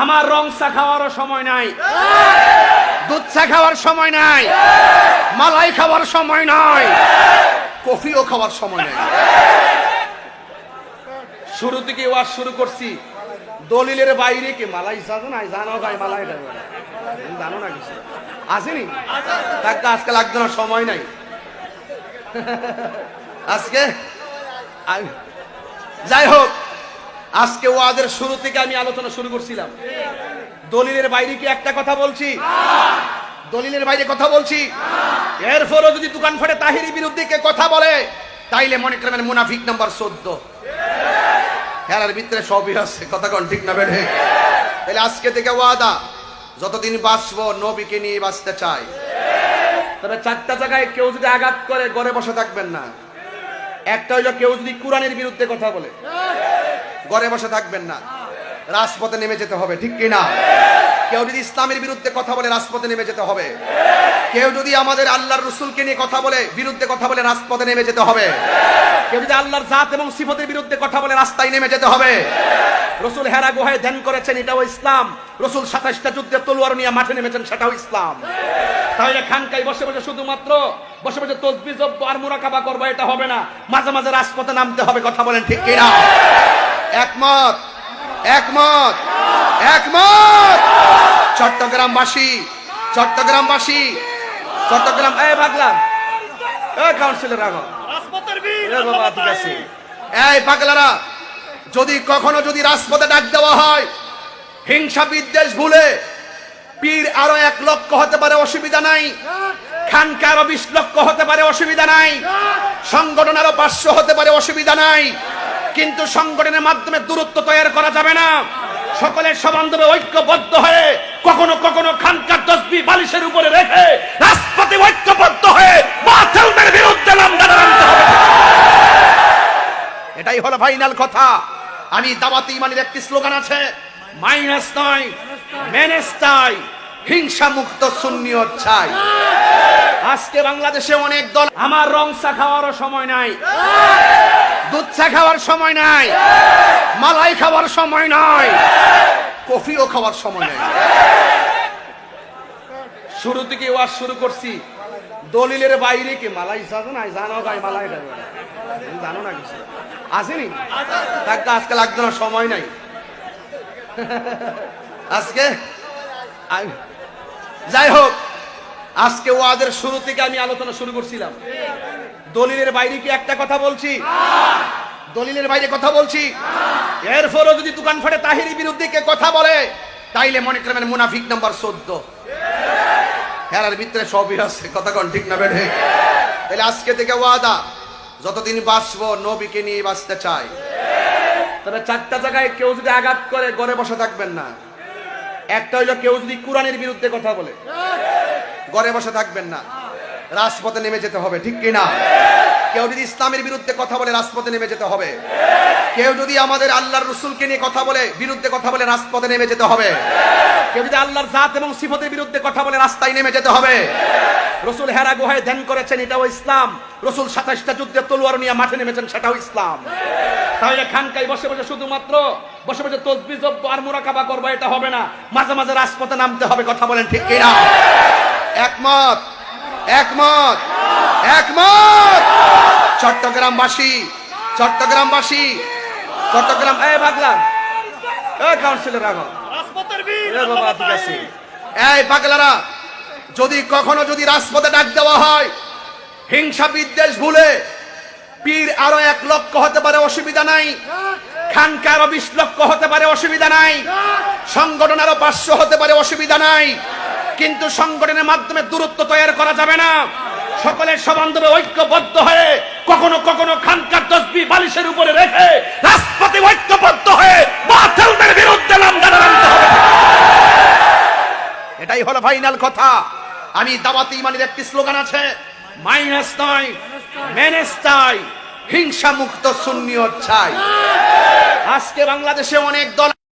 আমার রং চা খাওয়ারও সময় নাই, দুধ চা খাওয়ার সময় নাই, মালাই খাওয়ার সময় নাই, কফিও খাওয়ার সময় নাই। শুরু থেকে ওয়াজ শুরু করছি, দলিলের বাইরে কি মালাই জানো না? জানো ভাই মালাই জানো না কিছু আসেনি? তাকে আজকে লাগতো না, সময় নাই আজকে। যাই হোক, আজকে ওয়াজের শুরু থেকে আমি আলোচনা শুরু করছিলাম, দলিলের বাইরে কি একটা কথা বলছি? দলিলের বাইরে কথা বলছি। এরপরও যদি দোকান ফাটে তাহিরি বিরুদ্ধে কে কথা বলে, তাইলে মনে করবেন মুনাফিক নাম্বার 14। খেলার ভিতরে সবই আছে, কথা কোন ঠিক না বেড়ে? তাহলে আজকে থেকে ওয়াদা, যতদিন বাঁচবো নবীকে নিয়ে বাঁচতে চাই। তবে চারটা জায়গায় কেউ যদি আঘাত করে ঘরে বসে থাকবেন না। একটা হইলো, কেউ যদি কোরআনের বিরুদ্ধে কথা বলে ঘরে বসে থাকবেন না, রাজপথে নেমে যেতে হবে, ঠিক কিনা? কেউ যদি ইসলামের বিরুদ্ধে কথা বলে রাজপথে নেমে যেতে হবে। কেউ যদি আমাদের আল্লাহর রাসূলকে নিয়ে কথা বলে বিরুদ্ধে কথা বলে রাজপথে নেমে যেতে হবে। কেউ যদি আল্লাহর জাত এবং সিফাতের বিরুদ্ধে কথা বলে রাস্তায় নেমে যেতে হবে। রাসূল হেরা গুহায় ধ্যান করেছেন, এটাও ইসলাম। রাসূল 27টা যুদ্ধে তলোয়ার নিয়ে মাঠে নেমেছেন, সেটাও ইসলাম। তাহলে খানকায় বসে বসে শুধুমাত্র বসে বসে তাসবিহ জপ আর মুরাকাবা করবো, এটা হবে না। মাঝে মাঝে রাজপথে নামতে হবে, কথা বলেন ঠিক কিনা? একমত, একমত, একমত। চট্টগ্রামবাসী, চট্টগ্রামবাসী, চট্টগ্রাম, এই পাগলা, এই কাউন্সিলর আগো রাজপথের বীর, এ বাবা ঠিক আছে। এই পাগলারা, যদি কখনো যদি রাজপথে ডাক দেওয়া হয়, হিংসা বিদ্বেষ ভুলে পীর আরো 1 লক্ষ হতে পারে, অসুবিধা নাই। খানকা আরো 20 লক্ষ হতে পারে, অসুবিধা নাই। সংগঠন আরো 500 হতে পারে, অসুবিধা নাই। কিন্তু সংগঠনের মাধ্যমে দূরত্ব তৈরি করা যাবে না। সকলের সবান্ধবে ঐক্যবদ্ধ হয়ে কখনো কখনো খানকার তসবিহ বালিশের উপরে রেখে রাজপথে ঐক্যবদ্ধ হয়ে বাতিলদের বিরুদ্ধে নাম দাঁড়াতে হবে। এটাই হলো ফাইনাল কথা। আমি দাওয়াতে ইমানের একটি স্লোগান আছে, মাইনাস নয় মেনেস চাই, হিংসা মুক্ত সুন্নিয়ত চাই। আজকে বাংলাদেশে অনেক দল, আমার রং চা খাওয়ারও সময় নাই, দুধ চা খাওয়ার সময় নাই, মালাই খাওয়ার সময় নাই, কফিও খাওয়ার সময় নাই। শুরু থেকে ওয়াজ শুরু করছি, দলিলের বাইরে কি মালাই জানো না? জানো ভাই মালাই জানো না কিছু আসেনি? তাকে আজকে লাগতো না, সময় নাই আজকে। যাই হোক, আজকে ওয়াজের শুরু থেকে আমি আলোচনা শুরু করছিলাম, দলিলের বাইরে কি একটা কথা বলছি? দলিলের বাইরে কথা বলছি। এরপরও যদি দোকান ফাটে তাহিরি বিরুদ্ধে কে কথা বলে, তাইলে মনে করবেন মুনাফিক নাম্বার 14। খেলার ভিতরে সবই আছে, কথা কোন ঠিক না বেড়ে? তাহলে আজকে থেকে ওয়াদা, যতদিন বাঁচবো নবীকে নিয়ে বাঁচতে চাই। তবে চারটা জায়গায় কেউ যদি আঘাত করে ঘরে বসে থাকবেন না। একটা হইলো, কেউ যদি কোরআনের বিরুদ্ধে কথা বলে ঘরে বসে থাকবেন না, রাজপথে নেমে যেতে হবে, ঠিক কিনা? কেউ যদি ইসলামের বিরুদ্ধে কথা বলে রাজপথে নেমে যেতে হবে। কেউ যদি আমাদের আল্লাহর রাসূলকে নিয়ে কথা বলে বিরুদ্ধে কথা বলে রাজপথে নেমে যেতে হবে। কেউ যদি আল্লাহর জাত এবং সিফাতের বিরুদ্ধে কথা বলে রাস্তায় নেমে যেতে হবে। রাসূল হেরা গুহায় ধ্যান করেছেন, এটাও ইসলাম। রাসূল 27টা যুদ্ধে তলোয়ার নিয়ে মাঠে নেমেছেন, সেটাও ইসলাম। তাহলে খানকায় বসে বসে শুধুমাত্র বসে বসে তাসবিহ জপ আর মুরাকাবা করবো, এটা হবে না। মাঝে মাঝে রাজপথে নামতে হবে, কথা বলেন ঠিক কিনা? একমত, একমত, একমত। চট্টগ্রামবাসী, চট্টগ্রামবাসী, চট্টগ্রাম, এই পাগলা, এই কাউন্সিলর আগো রাজপথের বীর, এ বাবা ঠিক আছে। এই পাগলারা, যদি কখনো যদি রাজপথে ডাক দেওয়া হয়, হিংসা বিদ্বেষ ভুলে পীর আরো 1 লক্ষ হতে পারে, অসুবিধা নাই। খানকা আরো 20 লক্ষ হতে পারে, অসুবিধা নাই। সংগঠন আরো 500 হতে পারে, অসুবিধা নাই। কিন্তু সংগঠনের মাধ্যমে দূরত্ব তৈরি করা যাবে না। সকলের সবান্ধবে ঐক্যবদ্ধ হয়ে কখনো কখনো খানকার তসবিহ বালিশের উপরে রেখে রাজপথে ঐক্যবদ্ধ হয়ে বাতিলদের বিরুদ্ধে নাম দাঁড়াতে হবে। এটাই হলো ফাইনাল কথা। আমি দাওয়াতে ইমানের একটি স্লোগান আছে, মাইনাস নয় মেনেস চাই, হিংসা মুক্ত সুন্নিয়ত চাই। আজকে বাংলাদেশে অনেক দল